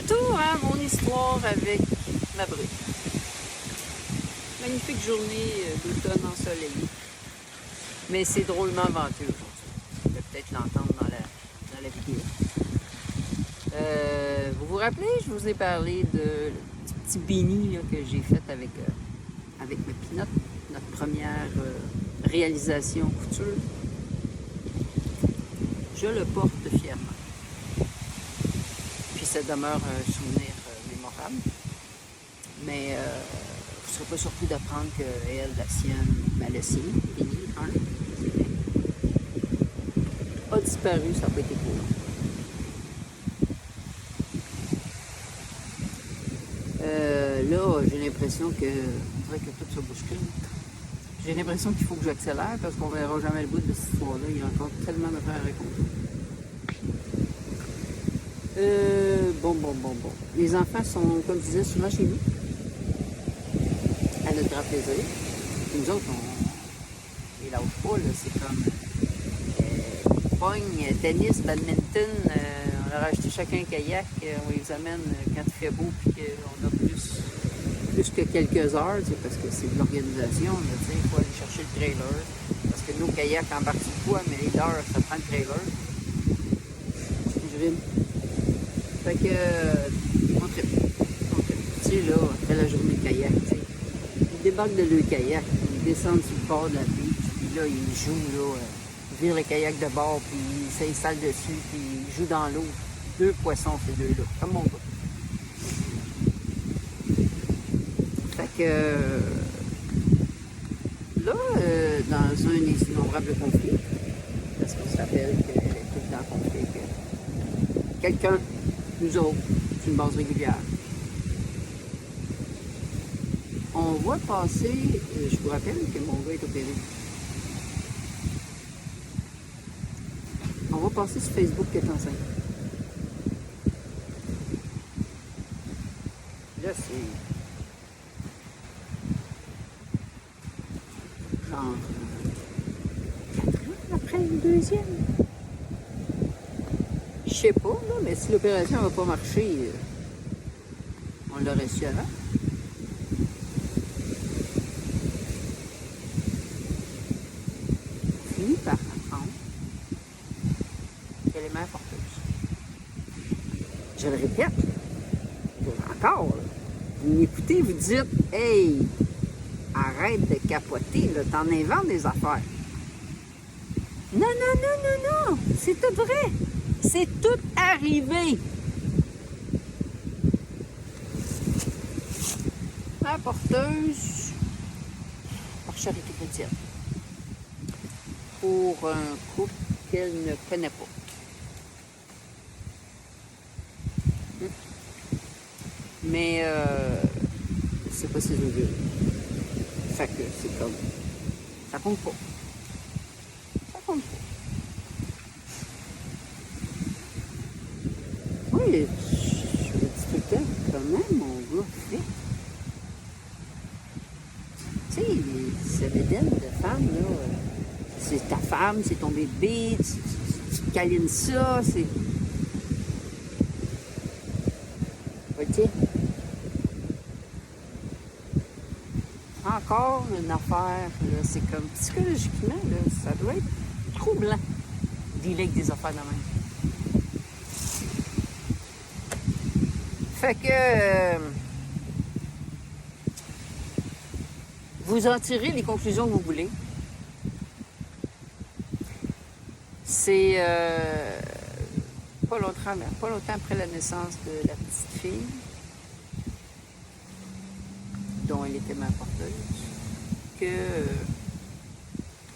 Retour à mon histoire avec ma brune. Magnifique journée d'automne ensoleillée. Mais c'est drôlement venteux aujourd'hui. Vous allez peut-être l'entendre dans la vidéo. Vous vous rappelez, je vous ai parlé du petit béni que j'ai fait avec ma Pinotte, notre première réalisation couture. Je le porte fièrement. Puis ça demeure un souvenir mémorable. Mais vous ne serez pas surpris d'apprendre qu'elle, la sienne, m'a laissé, Béni, a disparu, ça n'a pas été trop long. Là, j'ai l'impression que, on dirait que tout se bouscule. J'ai l'impression qu'il faut que j'accélère parce qu'on ne verra jamais le bout de cette histoire-là. Il y a encore tellement d'affaires à raconter. Bon. Les enfants sont, comme je disais, souvent chez nous. À notre grand plaisir. Puis nous autres, les lâche pas, là, c'est comme pogne, tennis, badminton. On leur a acheté chacun un kayak. On les amène quand il fait beau puis qu'on a plus que quelques heures, parce que c'est de l'organisation. Il faut aller chercher le trailer. Parce que nos kayaks embarquent sur le poids, mais les heures, ça prend le trailer. Je rime. Fait que, on tripe. Tu sais, là, après la journée de kayak, ils débarquent de leur kayak, ils descendent sur le bord de la beach, puis là, ils jouent, là, ils virent le kayak de bord, puis ils s'installent dessus, puis ils jouent dans l'eau. 2 poissons, ces deux-là, comme mon gars. Fait que, là, dans un des innombrables conflits, parce qu'on se rappelle qu'elle est tout le temps en conflit, que quelqu'un, nous autres, sur une base régulière, on voit passer, je vous rappelle que mon gars est opéré. On voit passer sur Facebook qu'elle est enceinte. Là, c'est genre 4 ans après le deuxième. Je sais pas, là, mais si l'opération ne va pas marcher, on l'aurait su avant. Fini par apprendre qu'elle est mère porteuse. Je le répète, encore, là. Vous m'écoutez, vous dites, hey, arrête de capoter, là, t'en inventes des affaires. Non, c'est tout vrai. C'est tout arrivé. Mère porteuse par charité chrétienne. Pour un couple qu'elle ne connaît pas. Mais c'est pas ses origines. Fait que c'est comme. Ça compte pas. Ça compte pas. Oui, je me dis tout le temps, comment mon gars fait? Tu sais, cette bédaine de femme, là, c'est ta femme, c'est ton bébé, tu te câlines ça, c'est. Tu sais. Encore une affaire, là, c'est comme psychologiquement, là, ça doit être troublant d'y avec des affaires de même. Fait que vous en tirez les conclusions que vous voulez. C'est pas longtemps après la naissance de la petite fille, dont elle était mère porteuse, que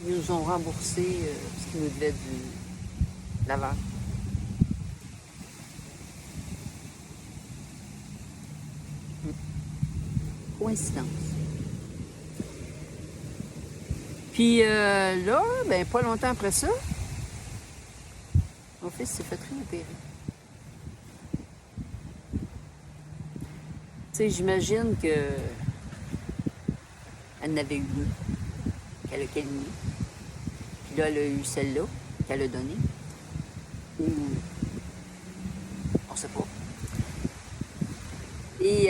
ils nous ont remboursé ce qui nous devait de l'avant. Coïncidence. Puis là, ben pas longtemps après ça, mon fils s'est fait réopérer. Tu sais, j'imagine que elle en avait eu deux, qu'elle a câliné. Puis là, elle a eu celle-là, qu'elle a donnée. Ou on sait pas. Et,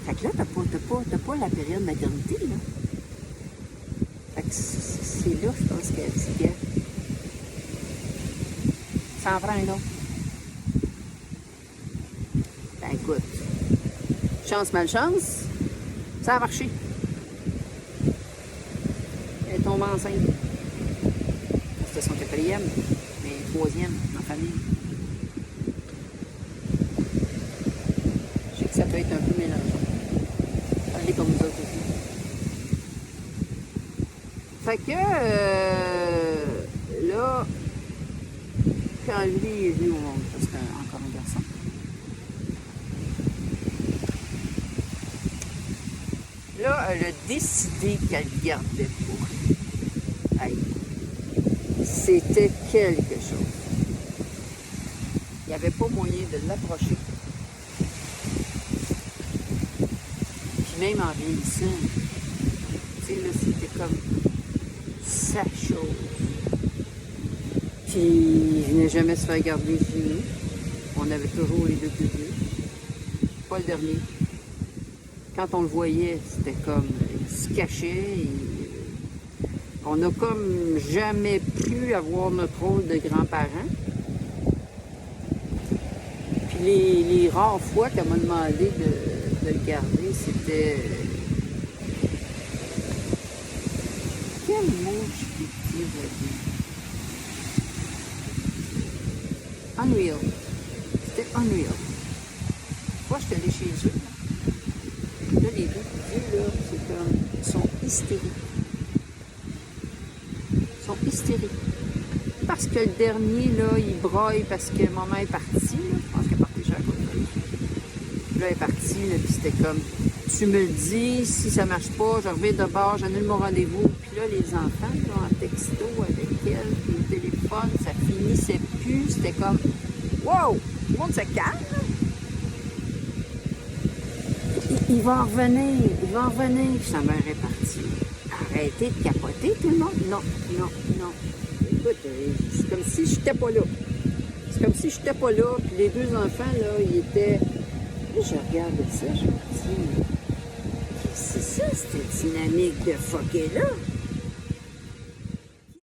fait que là, t'as pas la période maternité, là. Fait que c'est là, je pense qu'elle dit, gars, ça en prend un autre. Ben écoute, chance, malchance, ça a marché. Elle tombe enceinte. C'était son quatrième, mais troisième en famille. Je sais que ça peut être un peu mélangeant. Parlez comme nous autres aussi. Fait que là, quand lui est venu au monde, parce que encore un garçon. Là, elle a décidé qu'elle gardait pour elle. C'était quelque chose. Il n'y avait pas moyen de l'approcher. Puis même en vieillissant, tu sais, là, c'était comme sa chose. Puis il venait jamais se faire garder chez nous. On avait toujours les deux plus vieux. Pas le dernier. Quand on le voyait, c'était comme, il se cachait. On n'a comme jamais pu avoir notre rôle de grands-parents. Puis les rares fois qu'elle m'a demandé de le garder, c'était... Quel mot je peux dire? Unreal. C'était unreal. Moi, je suis allée chez eux. Là, les deux vieux, là, c'est comme... Ils sont hystériques. Ils sont hystériques. Parce que le dernier, là, il broille parce que maman est partie. Là. Je pense qu'elle est partie chez la côte. Là, elle est partie, là, puis c'était comme... Tu me le dis, si ça marche pas, je reviens de bord, j'annule mon rendez-vous. Puis là, les enfants, là, en texto avec elle, puis au téléphone, ça finissait plus. C'était comme... Wow! Tout le monde se calme. Il va en revenir, il va en revenir. Sa mère est partie. Arrêtez de capoter, tout le monde. Non, non, non. Écoute, c'est comme si je n'étais pas là. C'est comme si je n'étais pas là. Puis les deux enfants, là, ils étaient... Là, je regarde ça, je me dis... C'est ça, cette dynamique de fucker là.